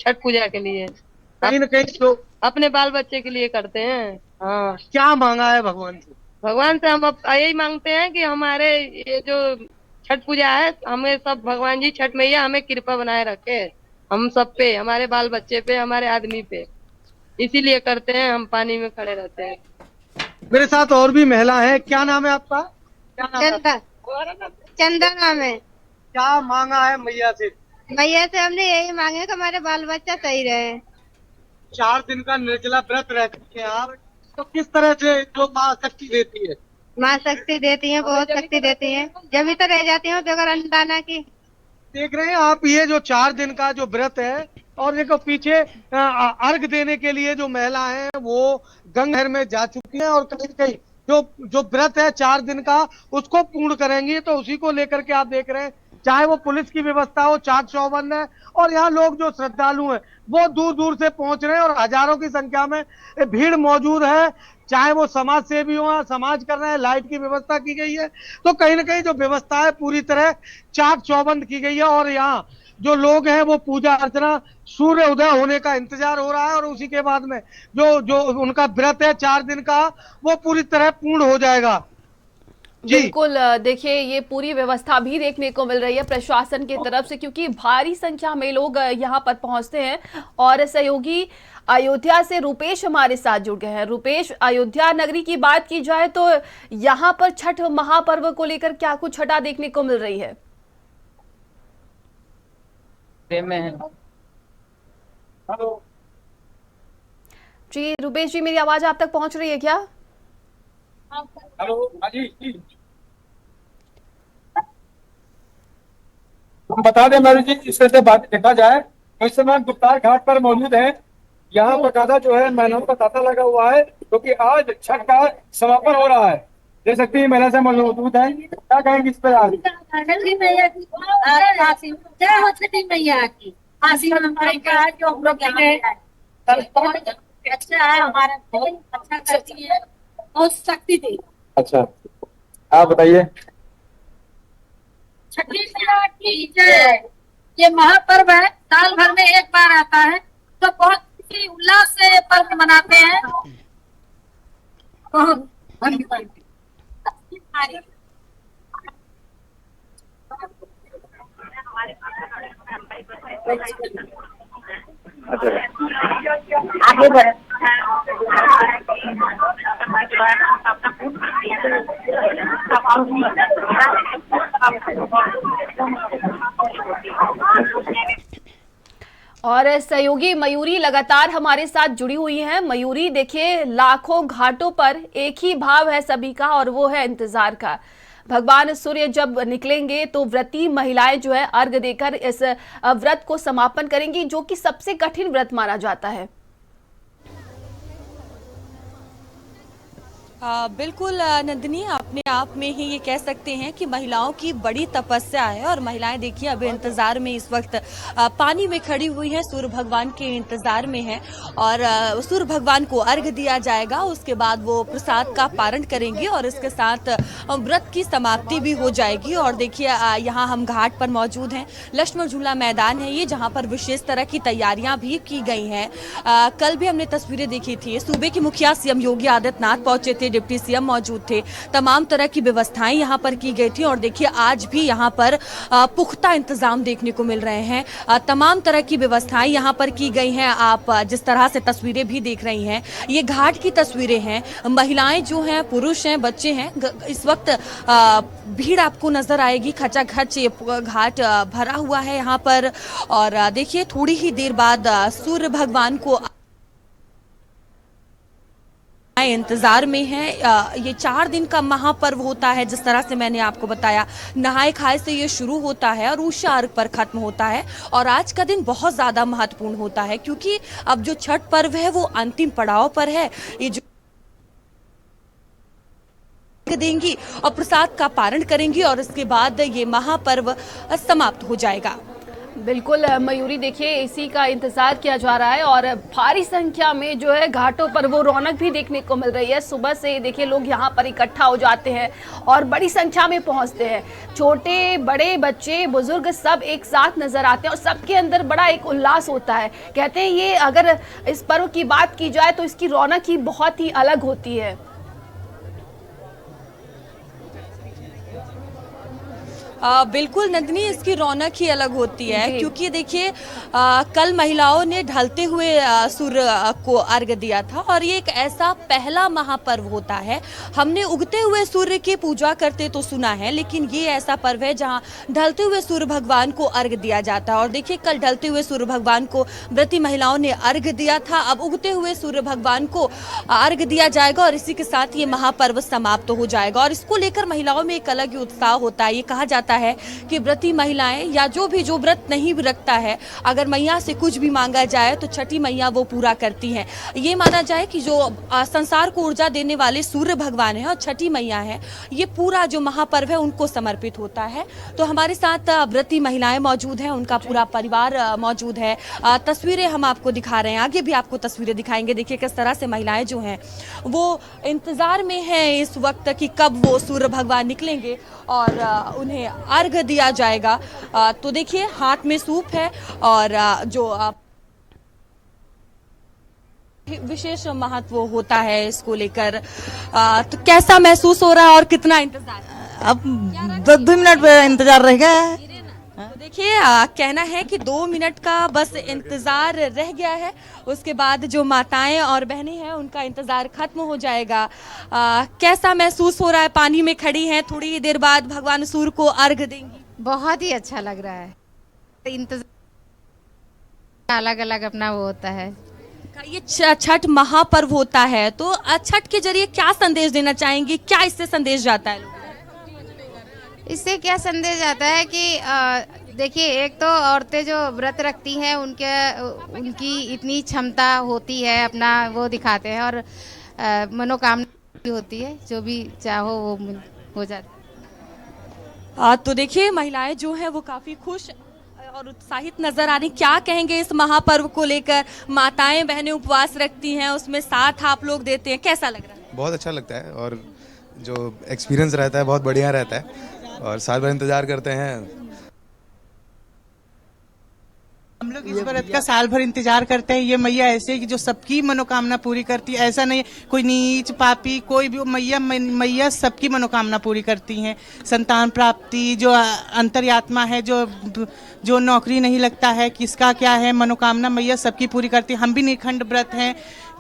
छठ पूजा के लिए। कहीं ना कहीं तो अपने बाल बच्चे के लिए करते हैं। हाँ। क्या मांगा है भगवान से? भगवान से हम अब यही मांगते हैं कि हमारे ये जो छठ पूजा है, हमें सब भगवान जी छठ मैया हमें कृपा बनाए रखे, हम सब पे, हमारे बाल बच्चे पे, हमारे आदमी पे। इसीलिए करते हैं, हम पानी में खड़े रहते हैं। मेरे साथ और भी महिला है, क्या नाम है आपका? क्या नाम है चंदा। आपका? चंदा नाम है। क्या मांगा है मैया से? भैया से हमने यही मांगे कि हमारे बाल बच्चा सही रहे। 4 दिन का निर्जला व्रत रखते हैं आप, तो किस तरह से जो माँ शक्ति देती है? माँ शक्ति देती है, बहुत शक्ति देती है, जब भी तो रह जाती हूँ बगैर अन्नदाना की। देख रहे हैं आप, ये जो 4 दिन का जो व्रत है, और देखो पीछे अर्घ देने के लिए जो महिला है वो गंगा नहर में जा चुकी है, और कहीं कहीं जो जो व्रत है 4 दिन का उसको पूर्ण करेंगी। तो उसी को लेकर के आप देख रहे हैं, चाहे वो पुलिस की व्यवस्था हो, चाक चौबंद है, और यहाँ लोग जो श्रद्धालु हैं वो दूर दूर से पहुंच रहे हैं, और हजारों की संख्या में भीड़ मौजूद है। चाहे वो समाज सेवी हो, समाज कर रहे हैं, लाइट की व्यवस्था की गई है। तो कहीं ना कहीं जो व्यवस्था है पूरी तरह चाक चौबंद की गई है, और यहाँ जो लोग हैं वो पूजा अर्चना, सूर्य उदय होने का इंतजार हो रहा है, और उसी के बाद में जो जो उनका व्रत है 4 दिन का, वो पूरी तरह पूर्ण हो जाएगा। जी। बिल्कुल देखिए ये पूरी व्यवस्था भी देखने को मिल रही है प्रशासन की तरफ से, क्योंकि भारी संख्या में लोग यहाँ पर पहुंचते हैं। और सहयोगी अयोध्या से रुपेश हमारे साथ जुड़ गए हैं। रुपेश, अयोध्या नगरी की बात की जाए तो यहाँ पर छठ महापर्व को लेकर क्या कुछ छठा देखने को मिल रही है? हेलो। जी रुपेश जी, मेरी आवाज आप तक पहुंच रही है क्या? हेलो। हाँ जी जी। हम बता दें मैडम जी, इस तरह से बात देखा जाए तो इस समय हम गुप्तार घाट पर मौजूद हैं। यहाँ पर ज्यादा जो है महिलाओं का तांता लगा हुआ है, क्योंकि आज छठ का समापन हो रहा है। देख सकती है महिला से मौजूद है, क्या कहेंगे इस पर आज? छठी मैया की जय हो, छठी मैया की आशीर्वाद का जो हम लोग यहाँ पे आए, बहुत अच्छा है, हमारा बहुत अच्छा करती है, बहुत शक्ति दी। अच्छा, आप बताइए। छठी मैया की जय। ये महापर्व है, साल भर में एक बार आता है, तो बहुत खुशी उल्लास से ये पर्व मनाते हैं। बहुत धन्यवाद। आगे बढ़े। और सहयोगी मयूरी लगातार हमारे साथ जुड़ी हुई हैं। मयूरी देखिए, लाखों घाटों पर एक ही भाव है सभी का, और वो है इंतजार का। भगवान सूर्य जब निकलेंगे तो व्रती महिलाएं जो है अर्घ देकर इस व्रत को समापन करेंगी, जो कि सबसे कठिन व्रत माना जाता है। बिल्कुल नंदिनी, अपने आप में ही ये कह सकते हैं कि महिलाओं की बड़ी तपस्या है। और महिलाएं देखिए अभी इंतजार में इस वक्त पानी में खड़ी हुई हैं, सूर्य भगवान के इंतजार में हैं। और सूर्य भगवान को अर्घ दिया जाएगा, उसके बाद वो प्रसाद का पारण करेंगे और इसके साथ व्रत की समाप्ति भी हो जाएगी। और देखिए यहाँ हम घाट पर मौजूद हैं, लक्ष्मण झूला मैदान है ये, जहाँ पर विशेष तरह की तैयारियां भी की गई हैं। कल भी हमने तस्वीरें देखी थी, सूबे के मुखिया सीएम योगी आदित्यनाथ पहुंचे थे, डिप्टी सीएम मौजूद थे, तमाम तरह की व्यवस्थाएं यहां पर की गई थी। और देखिए आज भी यहां पर पुख्ता इंतजाम देखने को मिल रहे हैं, तमाम तरह की व्यवस्थाएं यहां पर की गई हैं। आप जिस तरह से तस्वीरें भी देख रही हैं, ये घाट की तस्वीरें हैं। महिलाएं जो हैं, पुरुष हैं, बच्चे हैं, इस वक्त भीड़ आपको नजर आएगी, खचाखच ये घाट भरा हुआ है यहाँ पर। और देखिए थोड़ी ही देर बाद सूर्य भगवान को इंतजार में है। ये 4 दिन का महापर्व होता है, जिस तरह से मैंने आपको बताया, नहाए खाए से ये शुरू होता है और उषा अर्घ पर खत्म होता है। और आज का दिन बहुत ज्यादा महत्वपूर्ण होता है, क्योंकि अब जो छठ पर्व है वो अंतिम पड़ाव पर है। ये जो देंगी और प्रसाद का पारण करेंगी और इसके बाद ये महापर्व समाप्त हो जाएगा। बिल्कुल मयूरी, देखिए इसी का इंतजार किया जा रहा है और भारी संख्या में जो है घाटों पर वो रौनक भी देखने को मिल रही है। सुबह से देखिए लोग यहाँ पर इकट्ठा हो जाते हैं और बड़ी संख्या में पहुँचते हैं। छोटे बड़े बच्चे बुजुर्ग सब एक साथ नजर आते हैं और सबके अंदर बड़ा एक उल्लास होता है। कहते हैं ये अगर इस पर्व की बात की जाए तो इसकी रौनक ही बहुत ही अलग होती है। बिल्कुल नंदिनी, इसकी रौनक ही अलग होती है क्योंकि देखिए कल महिलाओं ने ढलते हुए सूर्य को अर्घ दिया था और ये एक ऐसा पहला महापर्व होता है। हमने उगते हुए सूर्य की पूजा करते तो सुना है, लेकिन ये ऐसा पर्व है जहां ढलते हुए सूर्य भगवान को अर्घ दिया जाता है। और देखिए कल ढलते हुए सूर्य भगवान को व्रती महिलाओं ने अर्घ दिया था, अब उगते हुए सूर्य भगवान को अर्घ दिया जाएगा और इसी के साथ ये महापर्व समाप्त हो जाएगा। और इसको लेकर महिलाओं में एक अलग ही उत्साह होता है। ये कहा जाता है कि व्रती महिलाएं या जो व्रत नहीं भी रखता है, अगर मैया से कुछ भी मांगा जाए तो छठी मैया वो पूरा करती हैं। ये माना जाए कि जो संसार को ऊर्जा देने वाले सूर्य भगवान है और छठी मैया है, ये पूरा जो महापर्व है उनको समर्पित होता है। तो हमारे साथ व्रती महिलाएं मौजूद हैं, उनका पूरा परिवार मौजूद है। तस्वीरें हम आपको दिखा रहे हैं, आगे भी आपको तस्वीरें दिखाएंगे। देखिए किस तरह से महिलाएं जो हैं वो इंतजार में हैं इस वक्त कि कब वो सूर्य भगवान निकलेंगे और उन्हें अर्घ दिया जाएगा। तो देखिए हाथ में सूप है और जो विशेष महत्व होता है इसको लेकर। तो कैसा महसूस हो रहा है और कितना इंतजार? अब 2 मिनट इंतजार रह गया है। तो देखिए कहना है कि 2 मिनट का बस इंतजार रह गया है, उसके बाद जो माताएं और बहनें हैं उनका इंतजार खत्म हो जाएगा। कैसा महसूस हो रहा है? पानी में खड़ी हैं, थोड़ी देर बाद भगवान सूर्य को अर्घ देंगी। बहुत ही अच्छा लग रहा है। इंतजार अलग अलग अपना वो होता है। ये छठ महापर्व होता है, तो छठ के जरिए क्या संदेश देना चाहेंगी? क्या इससे संदेश जाता है? इससे क्या संदेश आता है कि देखिए एक तो औरतें जो व्रत रखती हैं उनकी इतनी क्षमता होती है, अपना वो दिखाते हैं और मनोकामना होती है, जो भी चाहो वो हो जाता है। तो देखिए महिलाएं जो हैं वो काफी खुश और उत्साहित नजर आ रही। क्या कहेंगे इस महापर्व को लेकर? माताएं बहनें उपवास रखती हैं, उसमें साथ आप लोग देते हैं, कैसा लग रहा है? बहुत अच्छा लगता है और जो एक्सपीरियंस रहता है बहुत बढ़िया रहता है और साल भर इंतजार करते हैं। हम लोग इस व्रत का साल भर इंतजार करते हैं। ये मैया ऐसे कि जो सबकी मनोकामना पूरी करती है, ऐसा नहीं कोई नीच पापी कोई भी, मैया सबकी मनोकामना पूरी करती हैं। संतान प्राप्ति, जो अंतर्यात्मा है, जो नौकरी नहीं लगता है, किसका क्या है मनोकामना, मैया सबकी पूरी करती है। हम भी निखंड व्रत हैं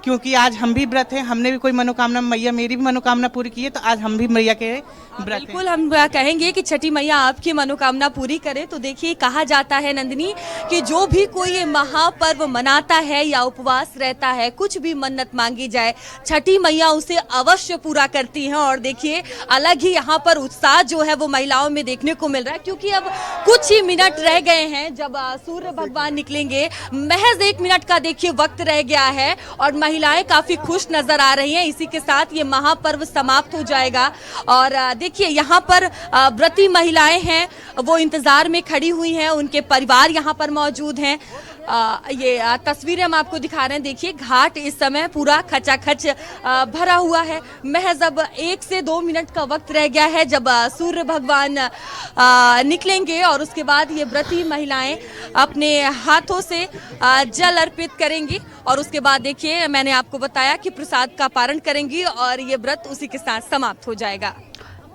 क्योंकि आज हम भी व्रत हैं, हमने भी कोई मनोकामना, मैया मेरी भी मनोकामना पूरी की है, तो आज हम भी मैया के व्रत हैं। बिल्कुल हम कहेंगे कि छठी मैया आपकी मनोकामना पूरी करे। तो देखिए कहा जाता है नंदिनी कि जो भी कोई महापर्व मनाता है या उपवास रहता है, कुछ भी मन्नत मांगी जाए, छठी मैया उसे अवश्य पूरा करती हैं। और देखिए अलग ही यहाँ पर उत्साह जो है वो महिलाओं में देखने को मिल रहा है, क्योंकि अब कुछ ही मिनट रह गए हैं जब सूर्य भगवान निकलेंगे। महज 1 मिनट का देखिए वक्त रह गया है और महिलाएं काफी खुश नजर आ रही हैं। इसी के साथ ये महापर्व समाप्त हो जाएगा। और देखिए यहाँ पर व्रती महिलाएं हैं वो इंतजार में खड़ी हुई हैं, उनके परिवार यहाँ पर मौजूद हैं। ये तस्वीरें हम आपको दिखा रहे हैं। देखिए घाट इस समय पूरा खचाखच भरा हुआ है। महज अब 1 से 2 मिनट का वक्त रह गया है जब सूर्य भगवान निकलेंगे और उसके बाद ये व्रती महिलाएं अपने हाथों से जल अर्पित करेंगी और उसके बाद देखिए मैंने आपको बताया कि प्रसाद का पारण करेंगी और ये व्रत उसी के साथ समाप्त हो जाएगा।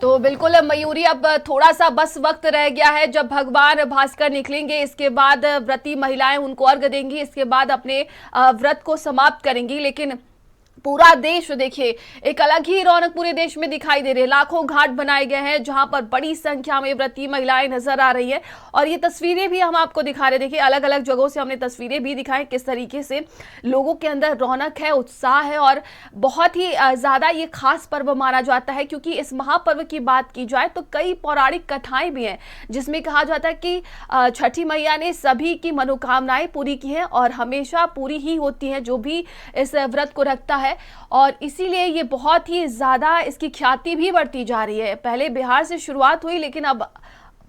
तो बिल्कुल मयूरी, अब थोड़ा सा बस वक्त रह गया है जब भगवान भास्कर निकलेंगे। इसके बाद व्रती महिलाएं उनको अर्घ देंगी, इसके बाद अपने व्रत को समाप्त करेंगी। लेकिन पूरा देश देखिए एक अलग ही रौनक पूरे देश में दिखाई दे रही है। लाखों घाट बनाए गए हैं जहां पर बड़ी संख्या में व्रती महिलाएं नजर आ रही है और ये तस्वीरें भी हम आपको दिखा रहे हैं। देखिए अलग अलग जगहों से हमने तस्वीरें भी दिखाई, किस तरीके से लोगों के अंदर रौनक है, उत्साह है और बहुत ही ज्यादा ये खास पर्व माना जाता है। क्योंकि इस महापर्व की बात की जाए तो कई पौराणिक कथाएं भी हैं जिसमें कहा जाता है कि छठी मैया ने सभी की मनोकामनाएं पूरी की हैं और हमेशा पूरी ही होती हैं जो भी इस व्रत को रखता है। और इसीलिए ये बहुत ही ज्यादा इसकी ख्याति भी बढ़ती जा रही है। पहले बिहार से शुरुआत हुई लेकिन अब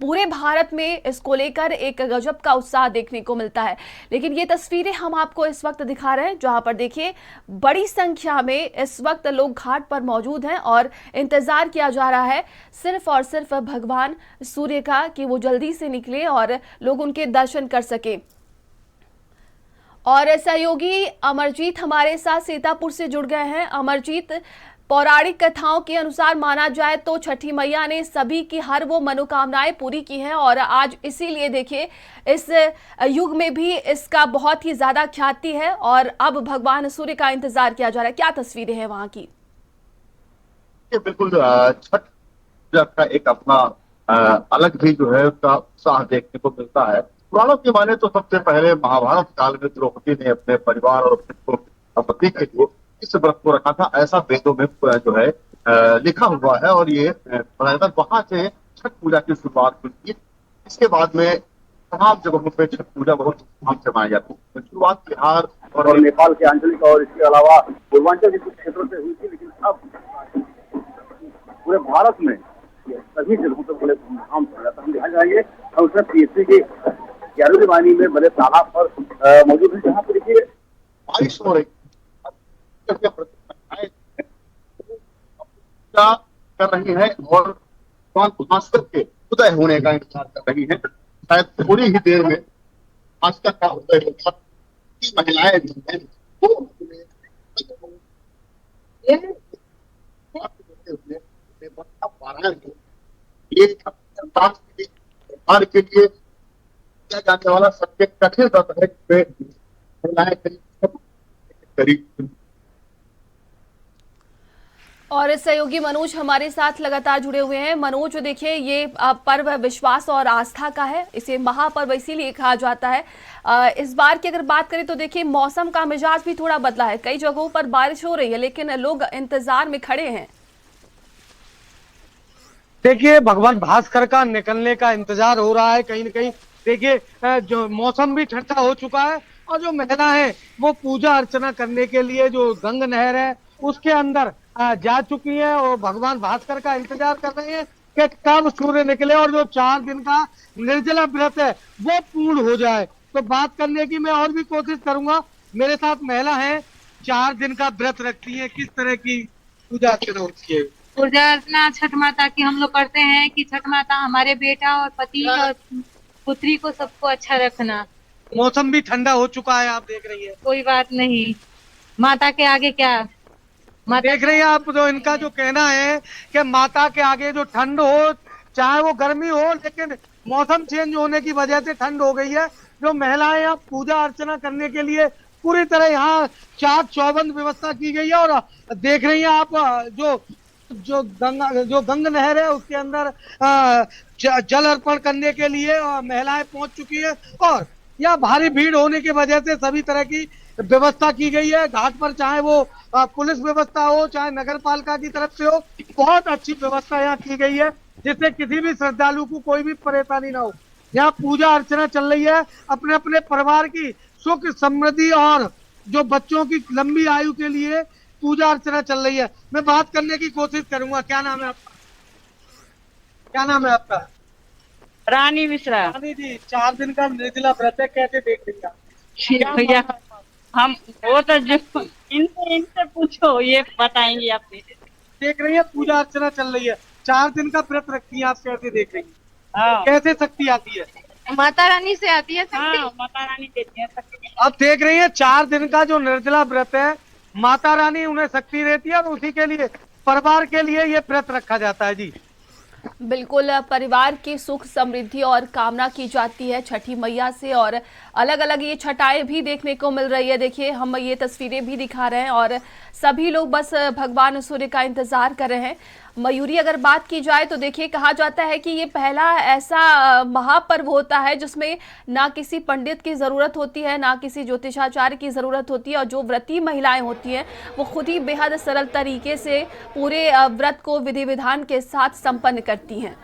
पूरे भारत में इसको लेकर एक गजब का उत्साह देखने को मिलता है। लेकिन ये तस्वीरें हम आपको इस वक्त दिखा रहे हैं, जहां पर देखिए बड़ी संख्या में इस वक्त लोग घाट पर मौजूद हैं और इंतजार किया जा रहा है सिर्फ और सिर्फ भगवान सूर्य का कि वो जल्दी से निकले और लोग उनके दर्शन कर सके। और सहयोगी अमरजीत हमारे साथ सीतापुर से जुड़ गए हैं। अमरजीत, पौराणिक कथाओं के अनुसार माना जाए तो छठी मैया ने सभी की हर वो मनोकामनाएं पूरी की हैं और आज इसीलिए देखिए इस युग में भी इसका बहुत ही ज्यादा ख्याति है और अब भगवान सूर्य का इंतजार किया जा रहा है। क्या तस्वीरें हैं वहां की? बिल्कुल, छठ पूजा का एक अपना अलग भी जो है उसका उत्साह देखने को मिलता है। पुराणों की माने तो सबसे पहले महाभारत काल में द्रौपदी ने अपने परिवार और अपने पति के लिए इस व्रत को रखा था, ऐसा वेदों में जो है लिखा हुआ है। और ये वहां से छठ पूजा की शुरुआत हुई थी। इसके बाद में तमाम जगहों पे छठ पूजा बहुत धूमधाम से मनाई जाती है। शुरुआत बिहार और नेपाल के आंचलिक और इसके अलावा पूर्वांचल के कुछ क्षेत्रों से हुई थी, लेकिन अब पूरे भारत में सभी जगहों पर बड़े धूमधाम से जाता है। हम यहाँ जाएंगे और उसमें पीएससी के 11वीं वाहिनी में बड़े तालाब पर मौजूद है, जहाँ पर देखिए बारिश हो रही कर रही है और भास्कर के उदय होने का इंतजार कर रही है। शायद थोड़ी ही देर में भास्कर का उदय होगा। महिलाएं के लिए किया जाने वाला सबसे कठिन व्रत है, महिलाएं करीब। और सहयोगी मनोज हमारे साथ लगातार जुड़े हुए हैं। मनोज, देखिए ये पर्व विश्वास और आस्था का है, इसे महापर्व इसीलिए कहा जाता है। इस बार की अगर बात करें तो देखिए मौसम का मिजाज भी थोड़ा बदला है, कई जगहों पर बारिश हो रही है लेकिन लोग इंतजार में खड़े हैं। देखिए भगवान भास्कर का निकलने का इंतजार हो रहा है कहीं न कहीं। देखिए जो मौसम भी ठंडा हो चुका है और जो महिला है वो पूजा अर्चना करने के लिए जो गंग नहर है उसके अंदर जा चुकी है और भगवान भास्कर का इंतजार कर रहे हैं कि कब सूर्य निकले और जो 4 दिन का निर्जला व्रत है वो पूर्ण हो जाए। तो बात करने की मैं और भी कोशिश करूंगा। मेरे साथ महिला है, 4 दिन का व्रत रखती है, किस तरह की पूजा अर्चना होती है? पूजा अर्चना छठ माता की हम लोग करते हैं कि छठ माता हमारे बेटा और पति और पुत्री को सबको अच्छा रखना। मौसम भी ठंडा हो चुका है, आप देख रही है। कोई बात नहीं, माता के आगे क्या। माता देख रही है आप, जो इनका जो कहना है कि माता के आगे जो ठंड हो, चाहे वो गर्मी हो, लेकिन मौसम चेंज होने की वजह से ठंड हो गई है। जो महिलाएं यहाँ पूजा अर्चना करने के लिए पूरी तरह यहाँ चाक चौबंद व्यवस्था की गई है। और देख रही हैं आप जो गंगा नहर है उसके अंदर जल अर्पण करने के लिए महिलाएं पहुंच चुकी है और यहाँ भारी भीड़ होने की वजह से सभी तरह की व्यवस्था की गई है। घाट पर चाहे वो पुलिस व्यवस्था हो चाहे नगर पालिका की तरफ से हो, बहुत अच्छी व्यवस्था यहाँ की गई है जिससे किसी भी श्रद्धालु को कोई भी परेशानी ना हो। यहाँ पूजा अर्चना चल रही है, अपने अपने परिवार की सुख समृद्धि और जो बच्चों की लंबी आयु के लिए पूजा अर्चना चल रही है। मैं बात करने की कोशिश करूंगा। क्या नाम है आपका? क्या नाम है आपका? रानी मिश्रा। रानी जी, 4 दिन का निर्जला व्रत है, कैसे देख रही हैं? भैया हम वो तो जो इनसे पूछो ये बताएंगे। आप देख रही है पूजा अर्चना चल रही है, 4 दिन का व्रत रखती है, आप कैसे देख रही है? कैसे शक्ति आती है? माता रानी से आती है शक्ति। माता रानी देती है शक्ति। अब देख रही है 4 दिन का जो निर्जला व्रत है, माता रानी उन्हें शक्ति देती है और उसी के लिए परिवार के लिए ये व्रत रखा जाता है। जी बिल्कुल, परिवार की सुख समृद्धि और कामना की जाती है छठी मैया से और अलग अलग ये छटाएं भी देखने को मिल रही है। देखिए हम ये तस्वीरें भी दिखा रहे हैं और सभी लोग बस भगवान सूर्य का इंतजार कर रहे हैं। मयूरी, अगर बात की जाए तो देखिए कहा जाता है कि ये पहला ऐसा महापर्व होता है जिसमें ना किसी पंडित की ज़रूरत होती है ना किसी ज्योतिषाचार्य की ज़रूरत होती है और जो व्रती महिलाएं होती हैं वो खुद ही बेहद सरल तरीके से पूरे व्रत को विधि विधान के साथ संपन्न करती हैं।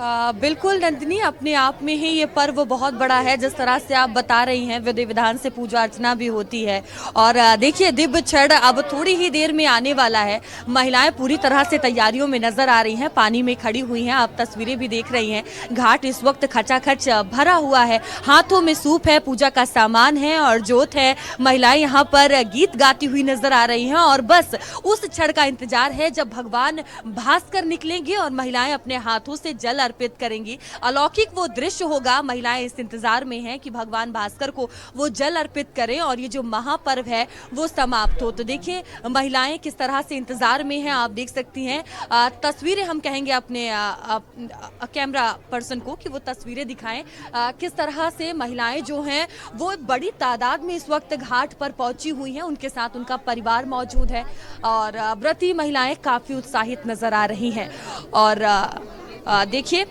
बिल्कुल नंदिनी, अपने आप में ही ये पर्व बहुत बड़ा है। जिस तरह से आप बता रही हैं, विधि विधान से पूजा अर्चना भी होती है। और देखिए, दिव्य छठ अब थोड़ी ही देर में आने वाला है। महिलाएं पूरी तरह से तैयारियों में नजर आ रही हैं, पानी में खड़ी हुई हैं। आप तस्वीरें भी देख रही हैं, घाट इस वक्त खचाखच भरा हुआ है। हाथों में सूप है, पूजा का सामान है और जोत है। महिलाएं यहाँ पर गीत गाती हुई नजर आ रही हैं और बस उस क्षण का इंतजार है जब भगवान भास्कर निकलेंगे और महिलाएं अपने हाथों से जल अर्पित करेंगी। अलौकिक वो दृश्य होगा। महिलाएं इस इंतजार में हैं कि भगवान भास्कर को वो जल अर्पित करें और ये जो महापर्व है वो समाप्त हो। तो देखिए, महिलाएं किस तरह से इंतजार में हैं, आप देख सकती हैं। तस्वीरें हम कहेंगे अपने कैमरा पर्सन को कि वो तस्वीरें दिखाएं, किस तरह से महिलाएं जो हैं वो बड़ी तादाद में इस वक्त घाट पर पहुंची हुई हैं। उनके साथ उनका परिवार मौजूद है और व्रती महिलाएं काफी उत्साहित नजर आ रही हैं। और देखिए,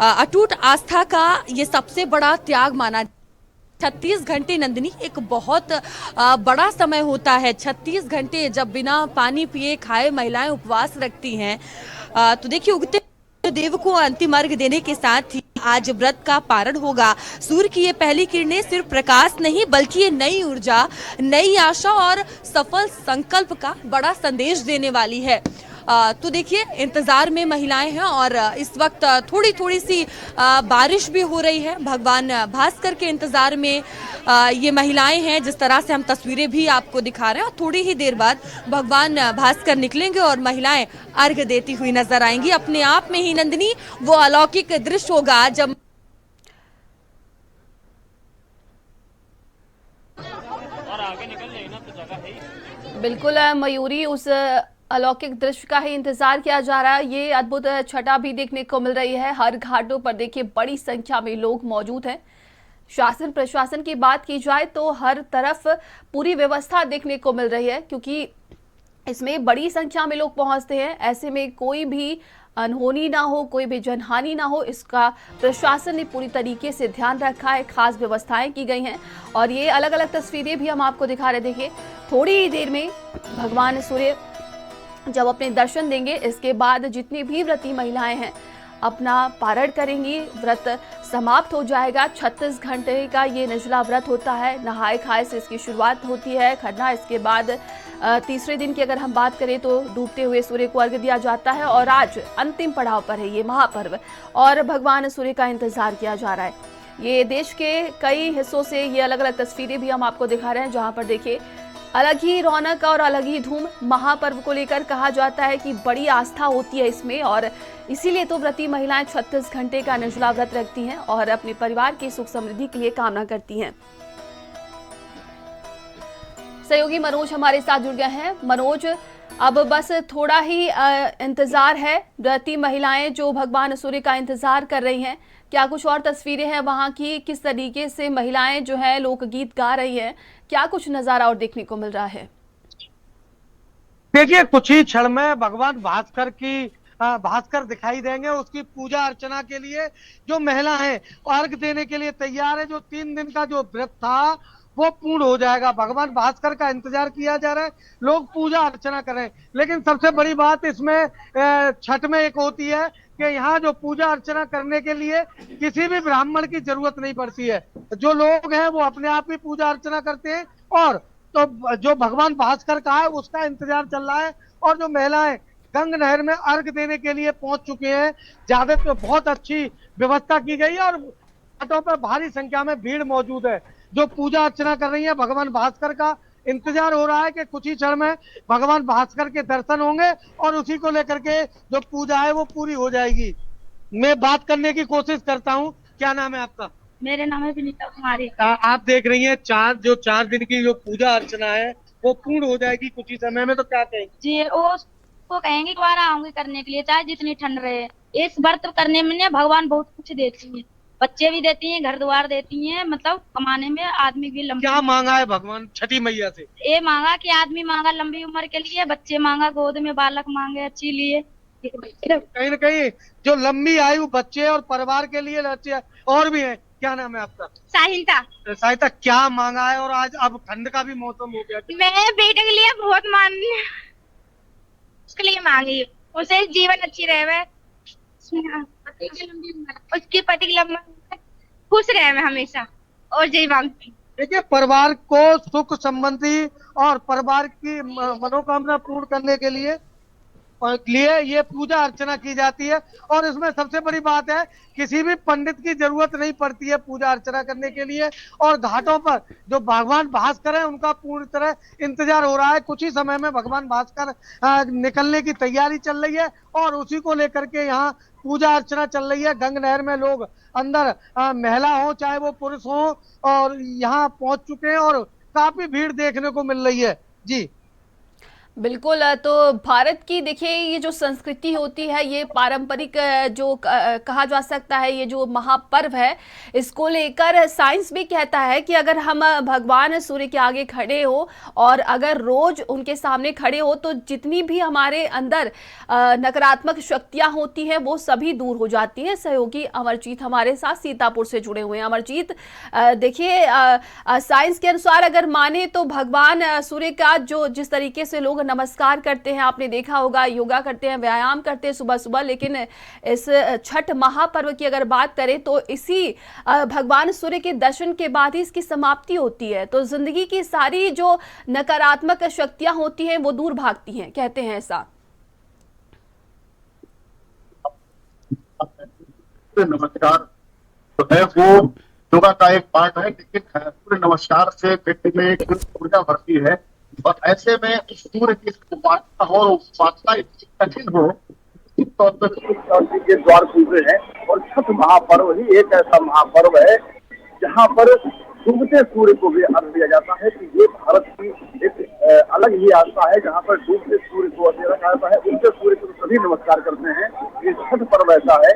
अटूट आस्था का ये सबसे बड़ा त्याग माना। 36 घंटे नंदिनी एक बहुत बड़ा समय होता है। 36 घंटे जब बिना पानी पिए खाए महिलाएं उपवास रखती हैं। तो देखिए, उगते देव को अंतिम अर्घ देने के साथ ही आज व्रत का पारण होगा। सूर्य की ये पहली किरणें सिर्फ प्रकाश नहीं बल्कि ये नई ऊर्जा, नई आशा और सफल संकल्प का बड़ा संदेश देने वाली है। तो देखिए, इंतजार में महिलाएं हैं और इस वक्त थोड़ी थोड़ी सी बारिश भी हो रही है। भगवान भास्कर के इंतजार में ये महिलाएं हैं। जिस तरह से हम तस्वीरें भी आपको दिखा रहे हैं, और थोड़ी ही देर बाद भगवान भास्कर निकलेंगे और महिलाएं अर्घ देती हुई नजर आएंगी। अपने आप में ही नंदिनी वो अलौकिक दृश्य होगा जब बिल्कुल मयूरी, उस अलौकिक दृश्य का ही इंतजार किया जा रहा है। ये अद्भुत छटा भी देखने को मिल रही है। हर घाटों पर देखिए बड़ी संख्या में लोग मौजूद हैं। शासन प्रशासन की बात की जाए तो हर तरफ पूरी व्यवस्था देखने को मिल रही है, क्योंकि इसमें बड़ी संख्या में लोग पहुंचते हैं। ऐसे में कोई भी अनहोनी ना हो, कोई भी जनहानि ना हो, इसका प्रशासन ने पूरी तरीके से ध्यान रखा है। खास व्यवस्थाएं की गई हैं और ये अलग अलग तस्वीरें भी हम आपको दिखा रहे। देखिए, थोड़ी ही देर में भगवान सूर्य जब अपने दर्शन देंगे, इसके बाद जितनी भी व्रती महिलाएं हैं अपना पारण करेंगी। व्रत समाप्त हो जाएगा। 36 घंटे का ये निर्जला व्रत होता है। नहाए खाए से इसकी शुरुआत होती है, खरना। इसके बाद तीसरे दिन की अगर हम बात करें तो डूबते हुए सूर्य को अर्घ्य दिया जाता है और आज अंतिम पड़ाव पर है ये महापर्व और भगवान सूर्य का इंतजार किया जा रहा है। ये देश के कई हिस्सों से ये अलग अलग तस्वीरें भी हम आपको दिखा रहे हैं, जहाँ पर देखिए अलग ही रौनक और अलग ही धूम। महापर्व को लेकर कहा जाता है कि बड़ी आस्था होती है इसमें और इसीलिए तो व्रती महिलाएं 36 घंटे का निर्जला व्रत रखती हैं और अपने परिवार की सुख समृद्धि के लिए कामना करती हैं। सहयोगी मनोज हमारे साथ जुड़ गए हैं। मनोज, अब बस थोड़ा ही इंतजार है। व्रती महिलाएं जो भगवान सूर्य का इंतजार कर रही हैं, क्या कुछ और तस्वीरें हैं वहां की? किस तरीके से महिलाएं जो है लोकगीत गा रही हैं, क्या कुछ नजारा और देखने को मिल रहा है? देखिए, कुछ ही क्षण में भगवान भास्कर दिखाई देंगे। उसकी पूजा अर्चना के लिए जो महिला है अर्घ देने के लिए तैयार है। जो 3 दिन का जो व्रत था वो पूर्ण हो जाएगा। भगवान भास्कर का इंतजार किया जा रहा है, लोग पूजा अर्चना कर रहे हैं। लेकिन सबसे बड़ी बात इसमें छठ में एक होती है कि यहाँ जो पूजा अर्चना करने के लिए किसी भी ब्राह्मण की जरूरत नहीं पड़ती है। जो लोग हैं वो अपने आप ही पूजा अर्चना करते हैं और तो जो भगवान भास्कर का है उसका इंतजार चल रहा है। और जो महिलाएं गंग नहर में अर्घ देने के लिए पहुंच चुके हैं। ज्यादा तो बहुत अच्छी व्यवस्था की गई है और घाटों पर भारी संख्या में भीड़ मौजूद है जो पूजा अर्चना कर रही है। भगवान भास्कर का इंतजार हो रहा है कि कुछ ही क्षण में भगवान भास्कर के दर्शन होंगे और उसी को लेकर के जो पूजा है वो पूरी हो जाएगी। मैं बात करने की कोशिश करता हूँ। क्या नाम है आपका? मेरे नाम है विनीता कुमारी। आप देख रही हैं 4 दिन की जो पूजा अर्चना है वो पूर्ण हो जाएगी कुछ ही समय में, तो क्या कहेंगे? जी, वो कहेंगे दोबारा आऊंगी करने के लिए, चाहे जितनी ठंड रहे। इस व्रत करने में भगवान बहुत कुछ देती है, बच्चे भी देती हैं, घर द्वार देती हैं, मतलब कमाने में आदमी भी लंबी। क्या मांगा है भगवान छठी मैया से? ये मांगा कि आदमी मांगा लंबी उम्र के लिए, बच्चे मांगा, गोद में बालक मांगे अच्छी लिए। कहीं न कहीं जो लंबी आयु बच्चे और परिवार के लिए और भी है। क्या नाम है आपका? साहिता। क्या मांगा है? और आज अब ठंड का भी मौसम हो गया, मैं बेटे के लिए बहुत उसके लिए मांगी, उसे जीवन अच्छी रहे। उसकी पति की लंबी खुश रहे मैं हमेशा और यही मांगती। देखिए, परिवार को सुख संबंधी और परिवार की मनोकामना पूर्ण करने के लिए ये पूजा अर्चना की जाती है। और इसमें सबसे बड़ी बात है, किसी भी पंडित की जरूरत नहीं पड़ती है पूजा अर्चना करने के लिए। और घाटों पर जो भगवान भास्कर है उनका पूरी तरह इंतजार हो रहा है। कुछ ही समय में भगवान भास्कर निकलने की तैयारी चल रही है और उसी को लेकर के यहाँ पूजा अर्चना चल रही है। गंग नहर में लोग अंदर महिला हो चाहे वो पुरुष हो और यहाँ पहुंच चुके हैं और काफी भीड़ देखने को मिल रही है। जी बिल्कुल। तो भारत की देखिए ये जो संस्कृति होती है, ये पारंपरिक जो कहा जा सकता है, ये जो महापर्व है, इसको लेकर साइंस भी कहता है कि अगर हम भगवान सूर्य के आगे खड़े हो और अगर रोज उनके सामने खड़े हो तो जितनी भी हमारे अंदर नकारात्मक शक्तियां होती हैं वो सभी दूर हो जाती हैं। सहयोगी अमरजीत हमारे साथ सीतापुर से जुड़े हुए हैं। अमरजीत, देखिए साइंस के अनुसार अगर माने तो भगवान सूर्य का जो जिस तरीके से लोग नमस्कार करते हैं, आपने देखा होगा, योगा करते हैं, व्यायाम करते हैं सुबह सुबह, लेकिन इस छठ महापर्व की अगर बात करें तो इसी भगवान सूर्य के दर्शन के बाद ही इसकी समाप्ति होती है। तो जिंदगी की सारी जो नकारात्मक शक्तियां होती हैं वो दूर भागती हैं, कहते हैं ऐसा। नमस्कार तो है वो योगा का एक पार्ट है, लेकिन सूर्य नमस्कार से व्यक्ति में एक ऊर्जा बढ़ती है। और ऐसे में सूर्य की उपासना हो, उपासना इतनी कठिन हो, इस तौर पर के द्वार खुलते हैं। और छठ महापर्व ही एक ऐसा महापर्व है जहाँ पर डूबते सूर्य को भी अर्घ दिया जाता है। कि ये भारत की एक अलग ही आस्था है, जहाँ पर डूबते सूर्य को अर्घ दिया जाता है। उनके सूर्य को सभी नमस्कार करते हैं। ये छठ पर्व ऐसा है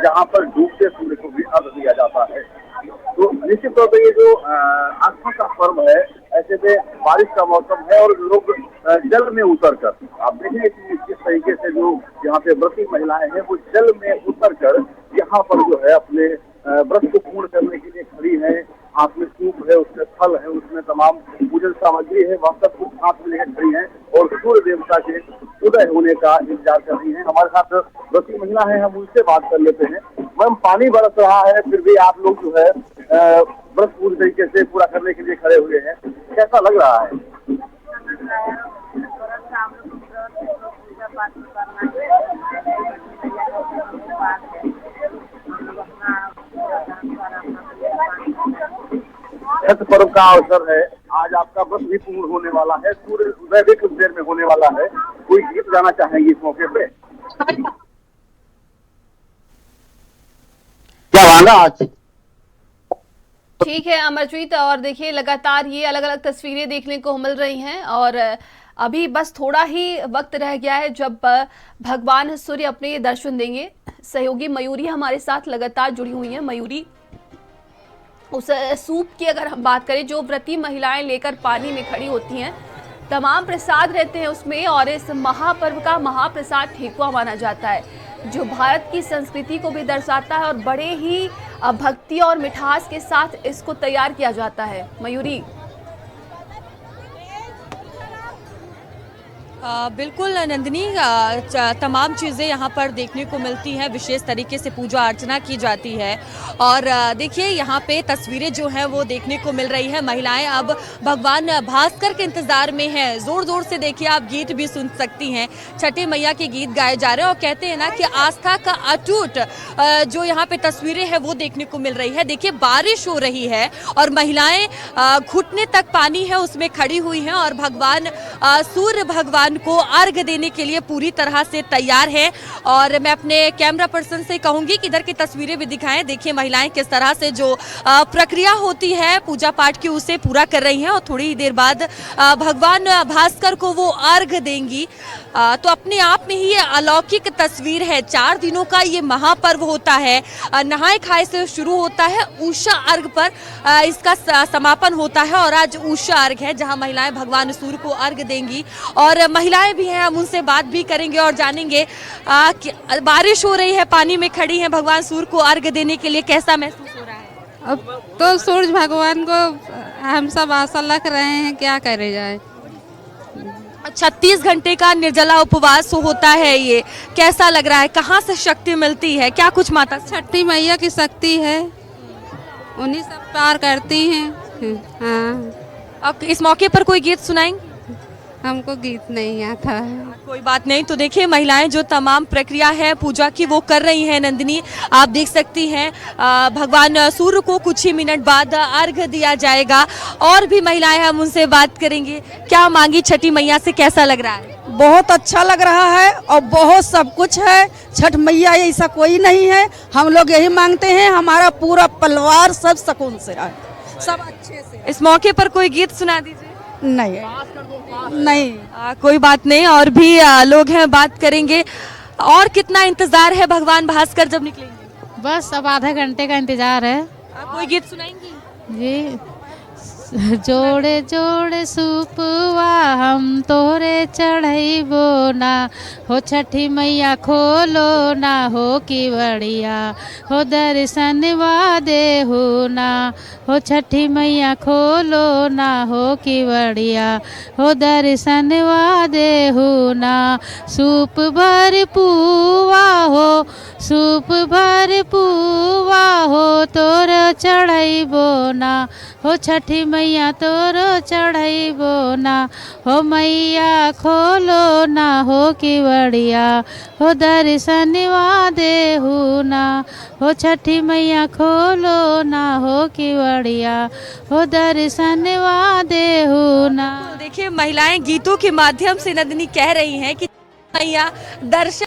जहाँ पर डूबते सूर्य को भी अर्घ दिया जाता है। तो निश्चित तौर पर ये जो आस्था का पर्व है, ऐसे में बारिश का मौसम है और लोग जल में उतर कर, आप देखें किस तरीके से जो यहाँ पे व्रती महिलाएं हैं वो जल में उतर कर यहाँ पर जो है अपने व्रत को पूर्ण करने के लिए खड़ी है। हाथ में सूप है, उसमें फल है, उसमें तमाम पूजन सामग्री है, वह सब कुछ हाथ में लेकर खड़ी है और सूर्य देवता के उदय होने का इंतजार कर रही है। हमारे साथ व्रती महिला है, हम उनसे बात कर लेते हैं। मैम, पानी बरस रहा है, फिर भी आप लोग जो है व्रत पूरी तरीके से पूरा करने के लिए खड़े हुए हैं, कैसा लग रहा है? छठ पर्व का अवसर है, आज आपका व्रत भी पूर्ण होने वाला है, सूर्य उदय भी कुछ देर में होने वाला है। कोई गीत गाना चाहेंगे इस मौके पे? क्या गाना आज? ठीक है अमरजीत, और देखिए लगातार ये अलग अलग तस्वीरें देखने को मिल रही हैं और अभी बस थोड़ा ही वक्त रह गया है जब भगवान सूर्य अपने दर्शन देंगे। सहयोगी मयूरी हमारे साथ लगातार जुड़ी हुई हैं। मयूरी, उस सूप की अगर हम बात करें जो व्रती महिलाएं लेकर पानी में खड़ी होती हैं, तमाम प्रसाद रहते हैं उसमें और इस महापर्व का महाप्रसाद ठेकुआ माना जाता है जो भारत की संस्कृति को भी दर्शाता है और बड़े ही भक्ति और मिठास के साथ इसको तैयार किया जाता है। मयूरी, बिल्कुल नंदिनी, तमाम चीज़ें यहाँ पर देखने को मिलती हैं, विशेष तरीके से पूजा अर्चना की जाती है। और देखिए यहाँ पे तस्वीरें जो हैं वो देखने को मिल रही है। महिलाएं अब भगवान भास्कर के इंतज़ार में हैं। ज़ोर ज़ोर से देखिए, आप गीत भी सुन सकती हैं, छठे मैया के गीत गाए जा रहे हैं और कहते हैं ना कि आस्था का अटूट जो यहाँ पे तस्वीरें हैं वो देखने को मिल रही है। देखिए बारिश हो रही है और महिलाएँ घुटने तक पानी है उसमें खड़ी हुई हैं और भगवान सूर्य भगवान को अर्घ देने के लिए पूरी तरह से तैयार है। और मैं अपने कैमरा पर्सन से कहूंगी कि इधर की तस्वीरें भी दिखाएं। देखिए महिलाएं किस तरह से जो प्रक्रिया होती है पूजा पाठ की उसे पूरा कर रही हैं और थोड़ी ही देर बाद भगवान भास्कर को वो अर्घ देंगी। तो अपने आप में ही ये अलौकिक तस्वीर है। 4 दिनों का ये महापर्व होता है, नहाए खाए से शुरू होता है, उषा अर्घ पर इसका समापन होता है और आज उषा अर्घ है जहां महिलाएं भगवान सूर्य को अर्घ देंगी और महिलाएं भी हैं, हम उनसे बात भी करेंगे और जानेंगे कि बारिश हो रही है, पानी में खड़ी हैं भगवान सूर्य को अर्घ देने के लिए, कैसा महसूस हो रहा है? अब तो सूर्य भगवान को हम सब आशा रख रहे हैं, क्या करे जाए। 36 घंटे का निर्जला उपवास होता है, ये कैसा लग रहा है? कहाँ से शक्ति मिलती है? क्या कुछ माता? छठी मैया की शक्ति है, उन्हीं सब पार करती हैं। हाँ, अब इस मौके पर कोई गीत सुनाएंगे? हमको गीत नहीं आता है। कोई बात नहीं। तो देखिए महिलाएं जो तमाम प्रक्रिया है पूजा की वो कर रही हैं। नंदिनी आप देख सकती हैं भगवान सूर्य को कुछ ही मिनट बाद अर्घ दिया जाएगा और भी महिलाएं हम उनसे बात करेंगे। क्या मांगी छठी मैया से, कैसा लग रहा है? बहुत अच्छा लग रहा है और बहुत सब कुछ है। छठ मैया ऐसा कोई नहीं है, हम लोग यही मांगते हैं हमारा पूरा परिवार सब सुकून से रहे, सब अच्छे से। इस मौके पर कोई गीत सुना दीजिए। नहीं कोई बात नहीं, और भी लोग हैं, बात करेंगे। और कितना इंतजार है भगवान भास्कर जब निकलेंगे? बस अब आधे घंटे का इंतजार है। कोई गीत सुनाएंगी? जी, जोड़े जोड़े सुपवा हम तोरे चढ़ैबो ना, हो छठी मैया खोलो ना हो की बड़िया, हो दर्शनवा देहु ना, हो छठी मैया खोलो ना हो की बड़िया, हो दर्शनवा देहु ना। सूप भर पुआ हो, सूप भर पुआ हो तोर चढ़ैबो ना, हो छठी मैया तोरो चढ़ैबो ना, हो मैया खोलो ना हो की बड़िया, हो दर्शनवा देहु ना, हो छठी मैया खोलो ना हो की बड़िया, हो दर्शनवा देहु ना। तो देखिए महिलाएं गीतों के माध्यम से नंदिनी कह रही हैं कि मैया दर्शन,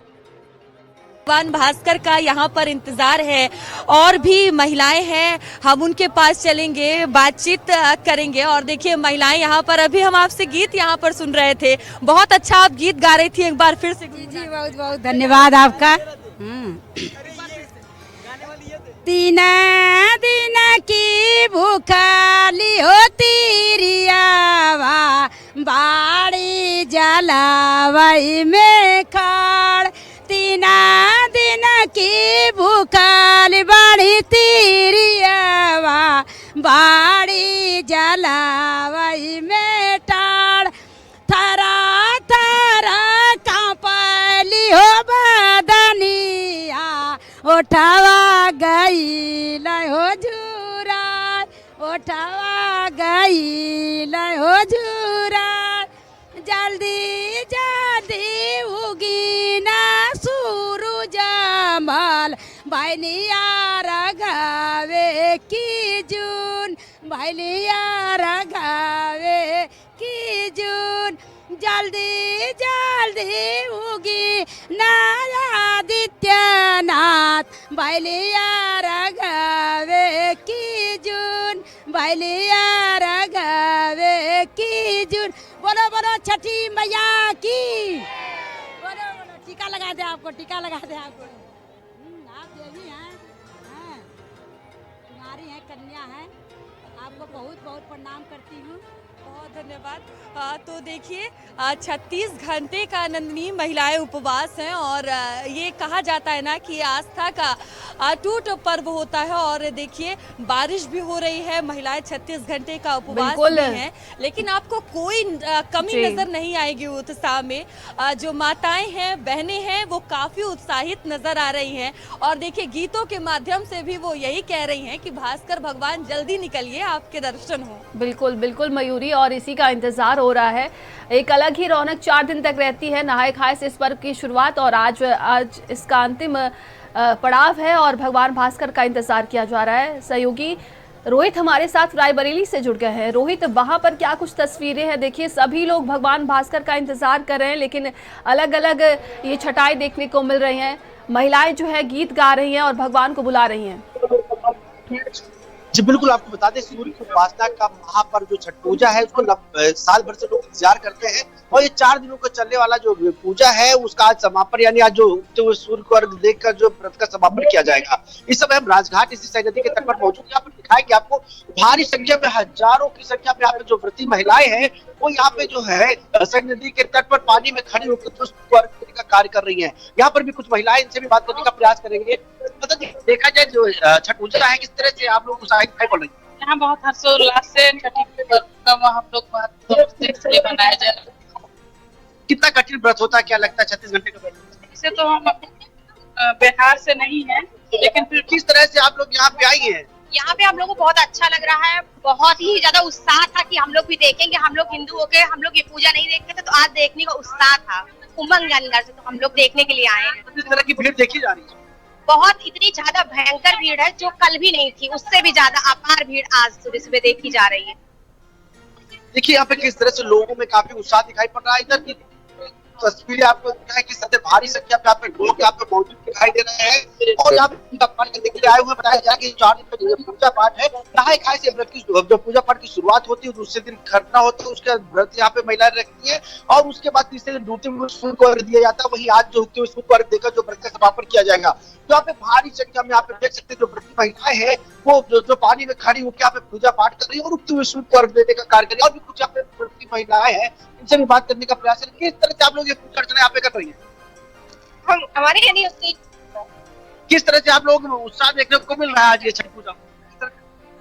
भगवान भास्कर का यहाँ पर इंतजार है। और भी महिलाएं हैं, हम उनके पास चलेंगे, बातचीत करेंगे। और देखिए महिलाएं यहाँ पर, अभी हम आपसे गीत यहाँ पर सुन रहे थे, बहुत अच्छा आप गीत गा रही थी, एक बार फिर से। जी बहुत बहुत धन्यवाद आपका। तीन दिन की भूखाली होती रियावा, बाड़ी जलावई में खाड़, तीना दिन की भूखाली बाड़ी तिरियावा, बाड़ी जलावई में टाड़, थरा थरा कांपली हो बदनिया, उठावा गई हो झूरा, उठावा गई हो झूरा, जल्दी जल्दी उगी ना सूरज मल, भैलिया रगावे की जून, भैलिया रगावे की जून, जल्दी जल्दी उगी आदित्यनाथ, भैलिया रगावे की जून, भैलिया रगावे की जून। बोलो बोलो छठी मैया की, बोलो बोलो। टीका लगा दे आपको, टीका लगा दे आपको। आप देवी हैं, कुमारी हैं, कन्या हैं, आपको बहुत बहुत प्रणाम करती हूँ। बहुत धन्यवाद। तो देखिए 36 घंटे का नंदिनी महिलाएं उपवास हैं और ये कहा जाता है ना कि आस्था का अटूट पर्व होता है। और देखिए बारिश भी हो रही है, महिलाएं 36 घंटे का उपवास में हैं, लेकिन आपको कोई कमी नजर नहीं आएगी उत्साह में। जो माताएं हैं, बहनें हैं, वो काफी उत्साहित नजर आ रही हैं। और देखिए गीतों के माध्यम से भी वो यही कह रही हैं कि भास्कर भगवान जल्दी निकलिए, आपके दर्शन हो। बिल्कुल बिल्कुल मयूरी, और इसी का इंतजार हो रहा है। एक अलग ही रौनक 4 दिन तक रहती है नहाए खाए से इस पर्व की शुरुआत, और आज इसका अंतिम पड़ाव है और भगवान भास्कर का इंतजार किया जा रहा है। सहयोगी रोहित हमारे साथ रायबरेली से जुड़ गए हैं। रोहित, वहां पर क्या कुछ तस्वीरें हैं? देखिए सभी लोग भगवान भास्कर का इंतजार कर रहे हैं, लेकिन अलग अलग ये छटाई देखने को मिल रही हैं। महिलाएं जो है गीत गा रही हैं और भगवान को बुला रही हैं। जी बिल्कुल, आपको बता दें सूर्य की उपासना का महापर्व जो छठ पूजा है उसको साल भर से लोग इंतजार करते हैं। और ये 4 दिनों का चलने वाला जो पूजा है उसका आज समापन, यानी आज जो उगते हुए सूर्य को अर्घ देकर जो व्रत का समापन किया जाएगा। इस समय हम राजघाट इसी सई नदी के तट पर मौजूद, यहाँ पर दिखाएंगे आपको भारी संख्या में, हजारों की संख्या में यहाँ पे जो व्रती महिलाएं हैं वो यहाँ पे जो है सई नदी के तट पर पानी में खड़ी होकर उसको अर्घ देने का कार्य कर रही है। यहाँ पर भी कुछ महिलाएं, इनसे भी बात करने का प्रयास करेंगे। मतलब देखा जाए जो छठ पूजा है किस तरह से आप लोग उत्साहित पड़ रही है? यहाँ बहुत हर्षोल्लास से छठी पर्व का हम लोग महत्व मनाया जा रहा है। कितना कठिन व्रत होता है, क्या लगता है 36 घंटे का व्रत? इसे तो हम बिहार से नहीं है, लेकिन फिर किस तरह से आप लोग यहाँ पे आई हैं? यहाँ पे हम लोग को बहुत अच्छा लग रहा है, बहुत ही ज्यादा उत्साह था कि हम लोग भी देखेंगे। हम लोग हिंदू होके हम लोग ये पूजा नहीं देखते थे, तो आज देखने का उत्साह था, उमंग अंदर से, तो हम लोग देखने के लिए आए हैं। किस तरह की भीड़ देखी जा रही है? बहुत इतनी ज्यादा भयंकर भीड़ है जो कल भी नहीं थी, उससे भी ज्यादा अपार भीड़ आज सुबह सुबह देखी जा रही है। देखिए यहाँ पे किस तरह से लोगों में काफी उत्साह दिखाई पड़ रहा है। इधर की तस्वीरें आपको दिखाई कि सबसे भारी संख्या में यहाँ पे लोग यहाँ पे मौजूद दिखाई दे रहे हैं और यहाँ पे पूजा पाठ करने के लिए आए हुए। बताया जा रहा है कि 4 दिन का जो पूजा पाठ है, नहाए खाए से व्रत की जो पूजा पाठ की शुरुआत होती है, दूसरे दिन खरना होता है, उसके बाद व्रत यहाँ पे महिलाएं रखती है और उसके बाद तीसरे दिन डूबते हुए सूर्य को अर्घ्य दिया जाता है। वही आज जो उगते हुए सूर्य को अर्घ्य देकर जो व्रत का समापन किया जाएगा। तो यहाँ पे भारी संख्या में यहाँ पे देख सकते हैं जो व्रती महिलाएं हैं वो जो पानी में खड़ी होकर यहाँ पे पूजा पाठ कर रही है और उगते हुए सूर्य को अर्घ्य देने का कार्य कर रही है। और भी कुछ यहाँ पे व्रती महिलाएं हैं, इनसे भी बात करने का प्रयास है। किस तरह से आप लोग ये पूजा अर्चना यहाँ पे कर रही है? हम हमारे यहाँ नहीं उसकी किस तरह से आप लोग उत्साह देखने को मिल रहा है आज ये छठ पूजा?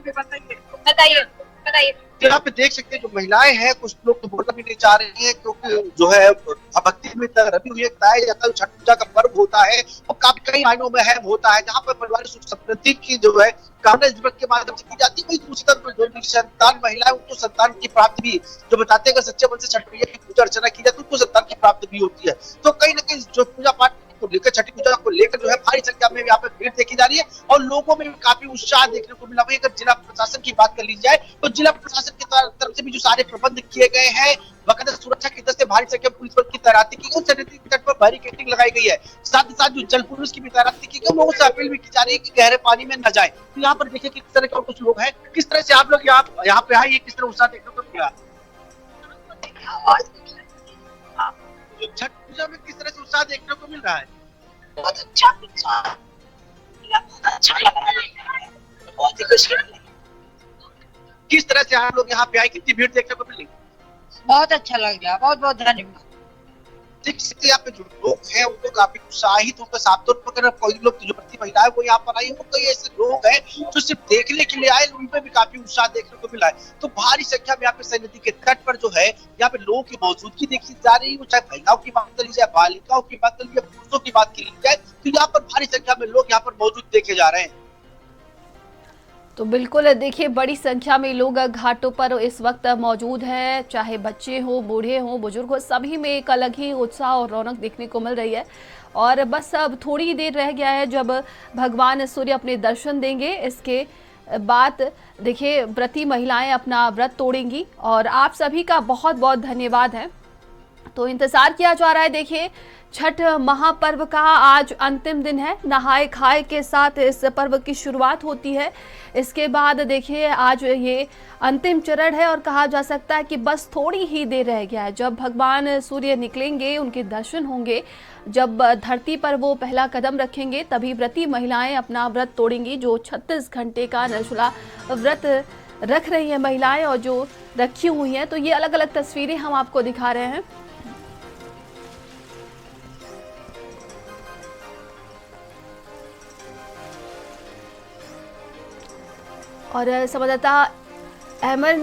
बताइए बताइए। यहाँ पे देख सकते हैं जो महिलाएं हैं, कुछ लोग तो बोलना भी नहीं चाह रही हैं क्योंकि जो है भक्ति में इतना रवि हुई बताया जाता है। छठ पूजा का पर्व होता है और काफी कई मायनों में अहम होता है, जहाँ पर परिवार सुख समृद्धि की जो है कामना इस व्रत के माध्यम से की जाती है। वही दूसरी तरफ जो संतान महिला है उनको संतान की प्राप्ति भी जो बताते हैं, अगर सच्चे मन से छठ मैया की पूजा अर्चना की जाए तो उनको संतान की प्राप्ति भी होती है। तो कहीं ना कहीं जो पूजा पाठ को लेकर, छठी पूजा को लेकर जो है भारी संख्या में यहाँ पे भीड़ देखी जा रही है और लोगों में काफी उत्साह देखने को मिला। वही अगर जिला प्रशासन की बात कर ली जाए तो जिला प्रशासन की तरफ से भी जो सारे प्रबंध किए गए हैं, बाकायदा सुरक्षा की तरफ से भारी संख्या में पुलिस बल की तैनाती की गई, सैनिक तट पर बैरिकेडिंग लगाई गई है। साथ ही साथ जो जल पुलिस की भी तैनाती की गई, लोगों से अपील भी की जा रही है कि गहरे पानी में न जाए। तो यहाँ पर देखिए किस तरह के कुछ लोग हैं, किस तरह से आप लोग यहाँ पे आए, किस तरह उत्साह देखने को मिला। छठ पूजा में किस तरह से उत्साह देखने को मिल रहा है? बहुत अच्छा लग रहा है, बहुत ही खुशी। किस तरह से आप लोग यहाँ पे आए, कितनी भीड़ देखने को मिली? बहुत अच्छा लग रहा है, बहुत बहुत धन्यवाद। देख सकते हैं यहाँ पे जो लोग हैं उनको काफी उत्साहित होकर, साफ तौर पर कोई लोग जो प्रति महिला है वो यहाँ पर आई है, कई ऐसे लोग हैं जो सिर्फ देखने के लिए आए, उन पे भी काफी उत्साह देखने को मिला है। तो भारी संख्या में यहाँ पे सई नदी के तट पर जो है यहाँ पे लोगों की मौजूदगी देखी जा रही है। चाहे महिलाओं की बात कर ली जाए, बालिकाओं की बात कर ली जाए, पुरुषों की बात की जाए, तो यहाँ पर भारी संख्या में लोग यहाँ पर मौजूद देखे जा रहे हैं। तो बिल्कुल देखिए बड़ी संख्या में लोग घाटों पर इस वक्त मौजूद हैं, चाहे बच्चे हो, बूढ़े हो, बुजुर्ग हो, सभी में एक अलग ही उत्साह और रौनक देखने को मिल रही है। और बस अब थोड़ी ही देर रह गया है जब भगवान सूर्य अपने दर्शन देंगे। इसके बाद देखिए व्रती महिलाएं अपना व्रत तोड़ेंगी और आप सभी का बहुत बहुत धन्यवाद है। तो इंतजार किया जा रहा है। देखिए छठ महापर्व का आज अंतिम दिन है, नहाए खाए के साथ इस पर्व की शुरुआत होती है। इसके बाद देखिए आज ये अंतिम चरण है और कहा जा सकता है कि बस थोड़ी ही देर रह गया है जब भगवान सूर्य निकलेंगे, उनके दर्शन होंगे। जब धरती पर वो पहला कदम रखेंगे तभी व्रती महिलाएं अपना व्रत तोड़ेंगी। जो 36 घंटे का निर्जला व्रत रख रही है महिलाएं और जो रखी हुई हैं, तो ये अलग अलग तस्वीरें हम आपको दिखा रहे हैं। और संवाददाता अहमद